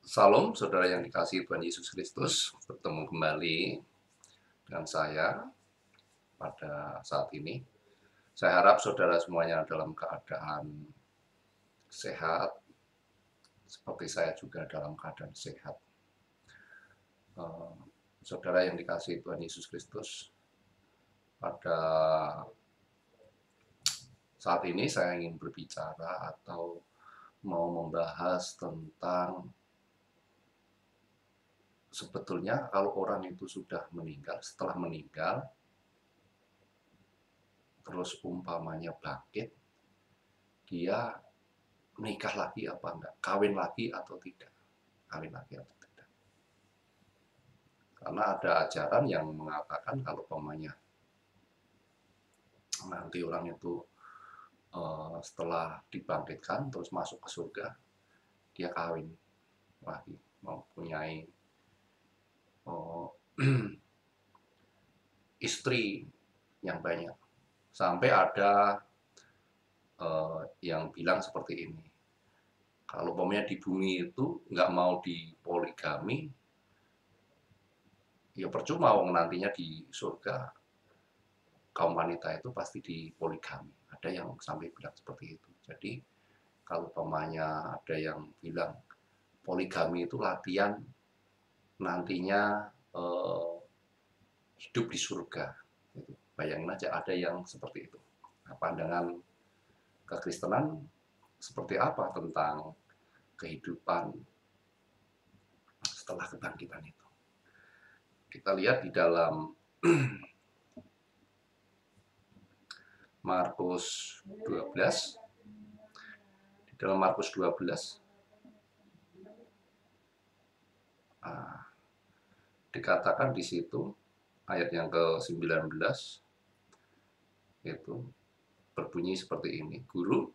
Salam, saudara yang dikasihi Tuhan Yesus Kristus, bertemu kembali dengan saya pada saat ini. Saya harap saudara semuanya dalam keadaan sehat, seperti saya juga dalam keadaan sehat. Saudara yang dikasihi Tuhan Yesus Kristus, pada saat ini saya ingin berbicara atau mau membahas tentang sebetulnya kalau orang itu sudah meninggal, setelah meninggal, terus umpamanya bangkit, dia menikah lagi apa enggak, kawin lagi atau tidak, kawin lagi atau tidak. Karena ada ajaran yang mengatakan kalau umpamanya nanti orang itu setelah dibangkitkan terus masuk ke surga, dia kawin lagi, mempunyai uh, istri yang banyak. Sampai ada yang bilang seperti ini, kalau umpamanya di bumi itu nggak mau dipoligami, ya percuma wong nantinya di surga kaum wanita itu pasti dipoligami. Ada yang sampai bilang seperti itu. Jadi kalau umpamanya ada yang bilang poligami itu latihan nantinya hidup di surga. Gitu. Bayangin aja ada yang seperti itu. Nah, pandangan kekristenan seperti apa tentang kehidupan setelah kebangkitan itu? Kita lihat di dalam Markus 12. Di dalam Markus 12 dikatakan di situ ayat yang ke-19 itu berbunyi seperti ini. Guru,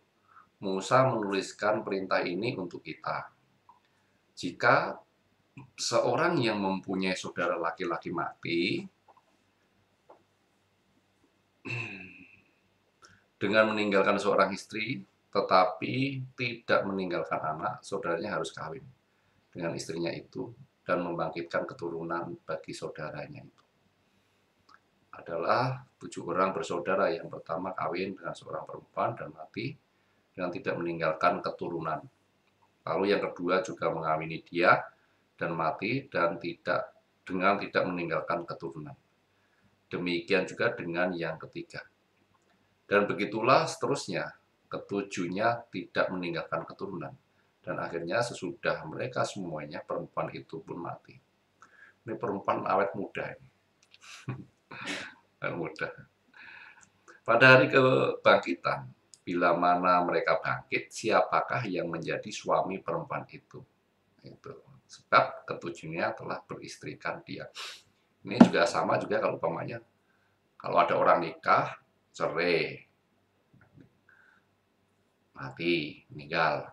Musa menuliskan perintah ini untuk kita. Jika seorang yang mempunyai saudara laki-laki mati dengan meninggalkan seorang istri, tetapi tidak meninggalkan anak, saudaranya harus kawin dengan istrinya itu dan membangkitkan keturunan bagi saudaranya itu. Adalah 7 orang bersaudara. Yang pertama kawin dengan seorang perempuan dan mati dengan tidak meninggalkan keturunan. Lalu yang kedua juga mengawini dia dan mati dan tidak meninggalkan keturunan. Demikian juga dengan yang ketiga. Dan begitulah seterusnya, ketujuhnya tidak meninggalkan keturunan. Dan akhirnya sesudah mereka semuanya, perempuan itu pun mati. Ini perempuan awet muda ini. Awet muda. Pada hari kebangkitan, bila mana mereka bangkit, siapakah yang menjadi suami perempuan itu? Itu. Sebab ketujuhnya telah beristrikan dia. Ini juga sama juga kalau umpamanya, kalau ada orang nikah, cerai, mati, meninggal.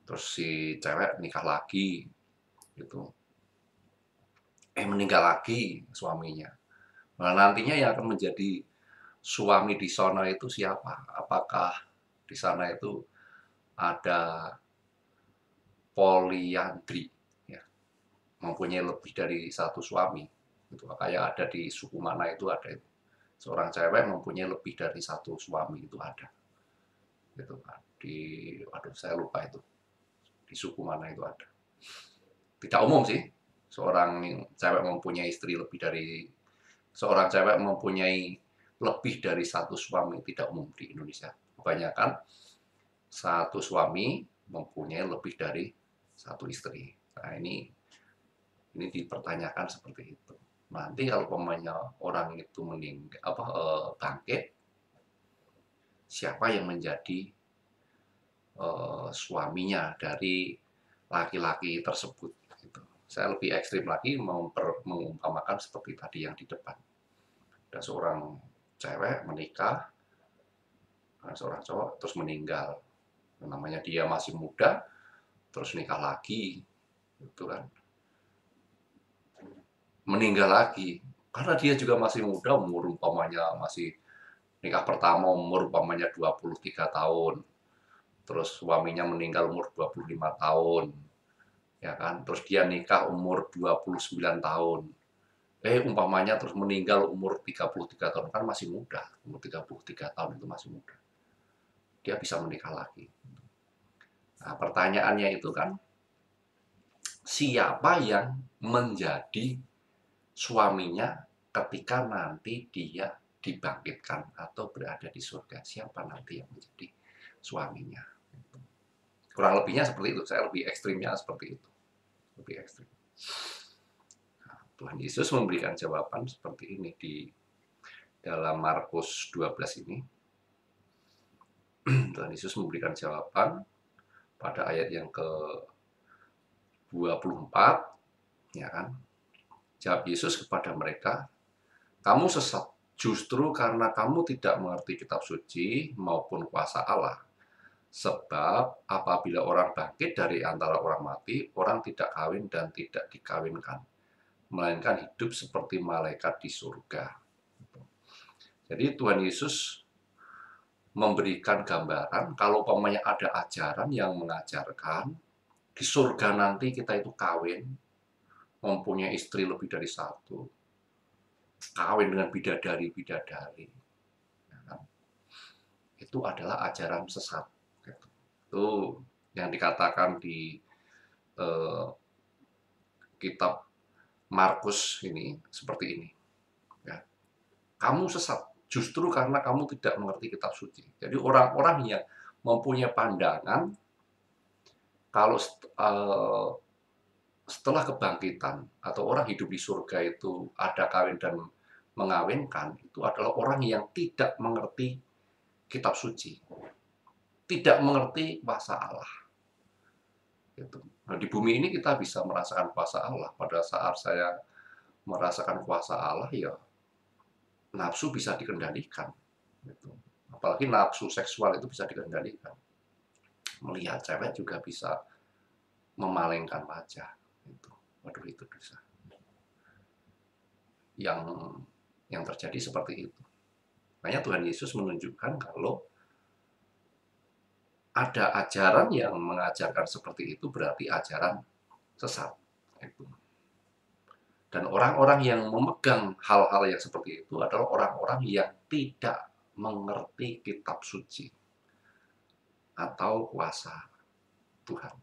Terus si cewek nikah lagi, gitu. Meninggal lagi suaminya. Nah, nantinya yang akan menjadi suami di sana itu siapa? Apakah di sana itu ada poliandri, ya, mempunyai lebih dari satu suami? Itu kayak ada di suku mana itu ada itu. Seorang cewek mempunyai lebih dari satu suami itu ada. Gitu kan. Waduh saya lupa itu. Di suku mana itu ada. Tidak umum sih. Seorang cewek mempunyai istri lebih dari seorang cewek mempunyai lebih dari satu suami tidak umum di Indonesia. Kebanyakan satu suami mempunyai lebih dari satu istri. Nah, ini dipertanyakan seperti itu. Nanti kalau pemainnya orang itu bangkit, siapa yang menjadi suaminya dari laki-laki tersebut? Gitu. Saya lebih ekstrim lagi mengumpamakan seperti tadi yang di depan. Ada seorang cewek menikah, ada seorang cowok terus meninggal. Namanya dia masih muda, terus nikah lagi, gitu kan? Meninggal lagi, karena dia juga masih muda, umur umpamanya masih nikah pertama umur umpamanya 23 tahun, terus suaminya meninggal umur 25 tahun, ya kan? Terus dia nikah umur 29 tahun. Umpamanya terus meninggal umur 33 tahun, kan masih muda. Umur 33 tahun itu masih muda. Dia bisa menikah lagi. Nah, pertanyaannya itu kan, siapa yang menjadi suaminya ketika nanti dia dibangkitkan atau berada di surga? Siapa nanti yang menjadi suaminya? Kurang lebihnya seperti itu. Saya lebih ekstrimnya seperti itu. Lebih ekstrim. Nah, Tuhan Yesus memberikan jawaban seperti ini di dalam Markus 12 ini. Tuhan Yesus memberikan jawaban pada ayat yang ke-24, ya kan? Jawab Yesus kepada mereka, "Kamu sesat, justru karena kamu tidak mengerti kitab suci maupun kuasa Allah. Sebab apabila orang bangkit dari antara orang mati, orang tidak kawin dan tidak dikawinkan, melainkan hidup seperti malaikat di surga." Jadi Tuhan Yesus memberikan gambaran kalau umpamanya ada ajaran yang mengajarkan di surga nanti kita itu kawin, mempunyai istri lebih dari satu, kawin dengan bidadari-bidadari, ya kan? Itu adalah ajaran sesat. Itu yang dikatakan di eh, kitab Markus ini seperti ini. Ya. Kamu sesat justru karena kamu tidak mengerti kitab suci. Jadi orang-orang yang mempunyai pandangan kalau setelah kebangkitan atau orang hidup di surga itu ada kawin dan mengawinkan, itu adalah orang yang tidak mengerti kitab suci, tidak mengerti kuasa Allah. Gitu. Nah, di bumi ini kita bisa merasakan kuasa Allah. Pada saat saya merasakan kuasa Allah, ya nafsu bisa dikendalikan. Gitu. Apalagi nafsu seksual itu bisa dikendalikan. Melihat cewek juga bisa memalingkan wajah. Gitu. Waduh, itu dosa. Yang terjadi seperti itu. Makanya Tuhan Yesus menunjukkan kalau ada ajaran yang mengajarkan seperti itu berarti ajaran sesat. Itu. Dan orang-orang yang memegang hal-hal yang seperti itu adalah orang-orang yang tidak mengerti kitab suci atau kuasa Tuhan.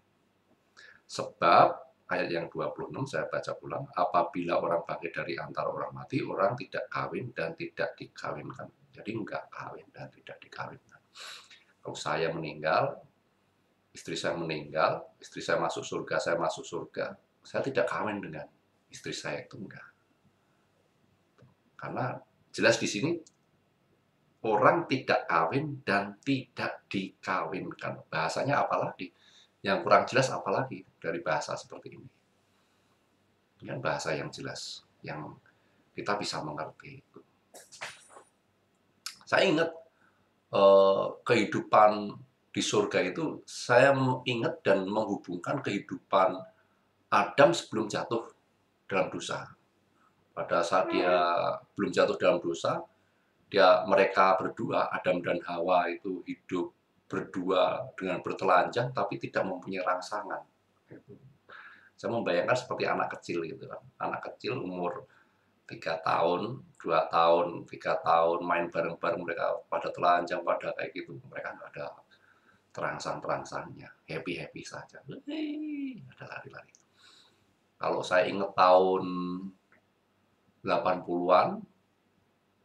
Sebab ayat yang 26 saya baca ulang, apabila orang bangkit dari antara orang mati, orang tidak kawin dan tidak dikawinkan. Jadi enggak kawin dan tidak dikawinkan. Kalau saya meninggal, istri saya meninggal, istri saya masuk surga, saya tidak kawin dengan istri saya, itu enggak. Karena jelas di sini orang tidak kawin dan tidak dikawinkan. Bahasanya apalagi? Yang kurang jelas apalagi dari bahasa seperti ini. Ini kan bahasa yang jelas, yang kita bisa mengerti. Saya ingat kehidupan di surga itu, saya ingat dan menghubungkan kehidupan Adam sebelum jatuh dalam dosa. Pada saat dia belum jatuh dalam dosa, mereka berdua, Adam dan Hawa itu hidup berdua dengan bertelanjang tapi tidak mempunyai rangsangan. Saya membayangkan seperti anak kecil gitu kan. Anak kecil umur 3 tahun, 2 tahun, 3 tahun main bareng-bareng, mereka pada telanjang, pada kayak gitu. Mereka nggak ada terangsang-terangsangnya, happy-happy saja. Ada lari-lari. Kalau saya ingat tahun 80-an,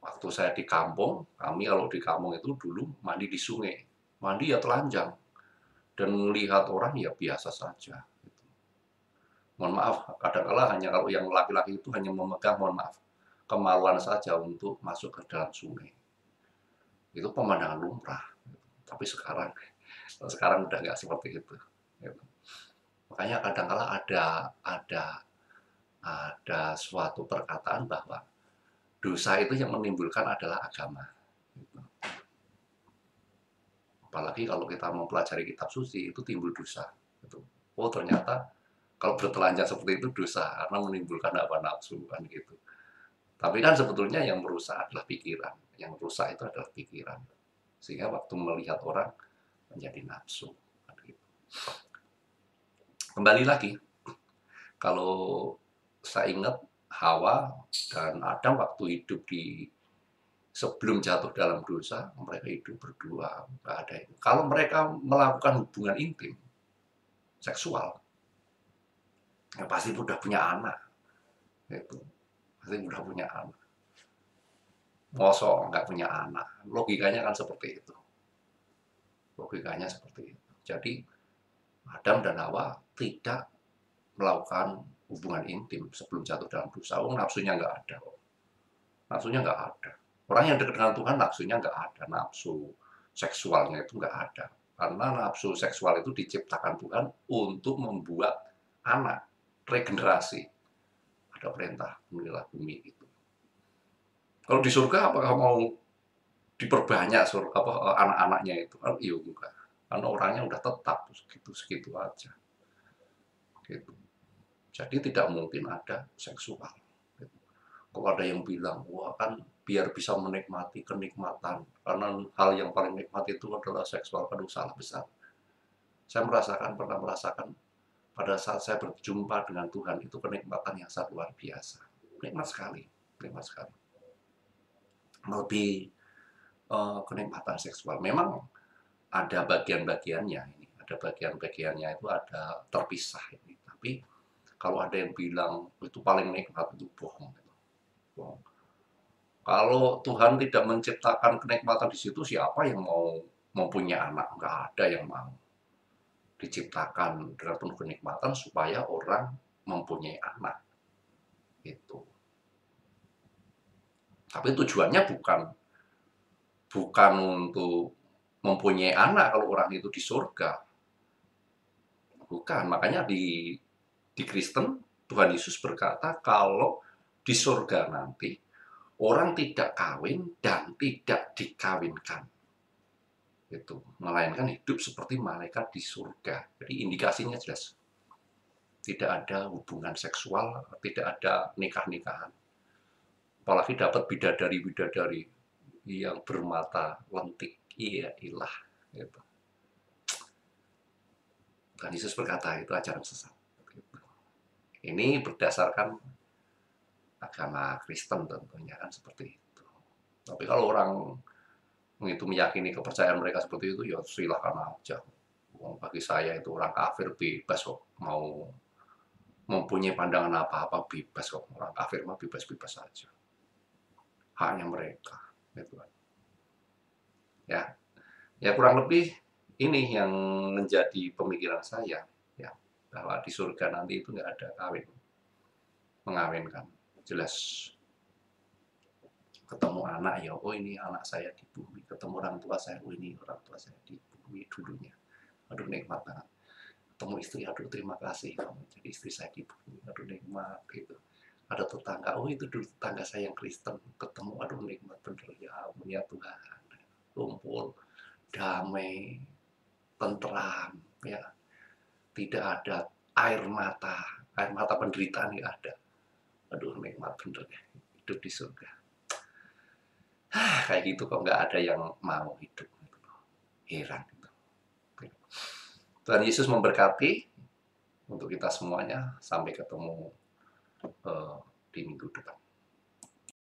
waktu saya di kampung, kami kalau di kampung itu dulu mandi di sungai. Mandi ya telanjang. Dan melihat orang ya biasa saja. Mohon maaf, kadang-kala hanya kalau yang laki-laki itu hanya memegang, mohon maaf, kemaluan saja untuk masuk ke dalam sungai. Itu pemandangan lumrah. Tapi sekarang udah nggak seperti itu. Makanya kadang-kala ada suatu perkataan bahwa dosa itu yang menimbulkan adalah agama. Apalagi kalau kita mempelajari kitab suci, itu timbul dosa. Oh, ternyata kalau bertelanjang seperti itu dosa, karena menimbulkan hawa nafsu, kan gitu. Tapi kan sebetulnya yang merusak adalah pikiran. Yang rusak itu adalah pikiran. Sehingga waktu melihat orang menjadi nafsu. Kan gitu. Kembali lagi, Kalau saya ingat Hawa dan Adam waktu hidup di sebelum jatuh dalam dosa, mereka hidup berdua, nggak ada itu. Kalau mereka melakukan hubungan intim, seksual, ya pasti udah punya anak, itu pasti udah punya anak. Mosok nggak punya anak, logikanya kan seperti itu. Logikanya seperti itu. Jadi Adam dan Hawa tidak melakukan hubungan intim sebelum jatuh dalam dosa. Oh, nafsunya nggak ada. Nafsunya nggak ada. Orang yang dekat dengan Tuhan nafsunya nggak ada. Nafsu seksualnya itu nggak ada. Karena nafsu seksual itu diciptakan Tuhan untuk membuat anak, regenerasi. Ada perintah, benilah bumi itu. Kalau di surga apakah mau diperbanyak anak-anaknya itu? Kan iya enggak. Karena orangnya udah tetap segitu-segitu aja. Gitu. Jadi tidak mungkin ada seksual. Kalau ada yang bilang, wah kan biar bisa menikmati kenikmatan, karena hal yang paling nikmat itu adalah seksual, aduh salah besar. Saya pernah merasakan pada saat saya berjumpa dengan Tuhan itu kenikmatan yang sangat luar biasa. Nikmat sekali, nikmat sekali. Lebih kenikmatan seksual. Memang ada bagian-bagiannya ini, ada bagian-bagiannya itu ada terpisah ini. Tapi kalau ada yang bilang itu paling nikmat itu bohong. Bohong. Kalau Tuhan tidak menciptakan kenikmatan di situ, siapa yang mau mempunyai anak? Nggak ada yang mau. Diciptakan dengan penuh kenikmatan supaya orang mempunyai anak. Itu. Tapi tujuannya bukan untuk mempunyai anak kalau orang itu di surga. Bukan. Makanya di Kristen Tuhan Yesus berkata kalau di surga nanti orang tidak kawin dan tidak dikawinkan. Itu melainkan hidup seperti malaikat di surga. Jadi indikasinya jelas tidak ada hubungan seksual, tidak ada nikah-nikahan. Apalagi dapat bidadari-bidadari yang bermata lentik. Iya ilah. Gitu. Dan Yesus berkata itu ajaran sesat. Gitu. Ini berdasarkan agama Kristen tentunya kan seperti itu. Tapi kalau orang itu meyakini kepercayaan mereka seperti itu, ya silahkan aja. Bagi saya itu orang kafir bebas kok mau mempunyai pandangan apa-apa bebas kok. Orang kafir mah bebas-bebas saja. Haknya mereka. Gitu. Ya, ya kurang lebih ini yang menjadi pemikiran saya, ya bahwa di surga nanti itu nggak ada kawin, mengawinkan, jelas ketemu anak ya, oh ini anak saya di bumi, ketemu orang tua saya, oh ini orang tua saya di bumi dulunya, aduh nikmat banget, ketemu istri, aduh terima kasih kamu jadi istri saya di bumi, aduh nikmat gitu. Ada tetangga, oh itu dulu tetangga saya yang Kristen, ketemu, aduh nikmat bener ya ampun ya Tuhan, kumpul damai, tentram, ya tidak ada air mata penderitaan nggak ada. Aduh nikmat bener ya hidup di surga. Kayak gitu kok nggak ada yang mau hidup. Heran. Tuhan Yesus memberkati untuk kita semuanya. Sampai ketemu di minggu depan.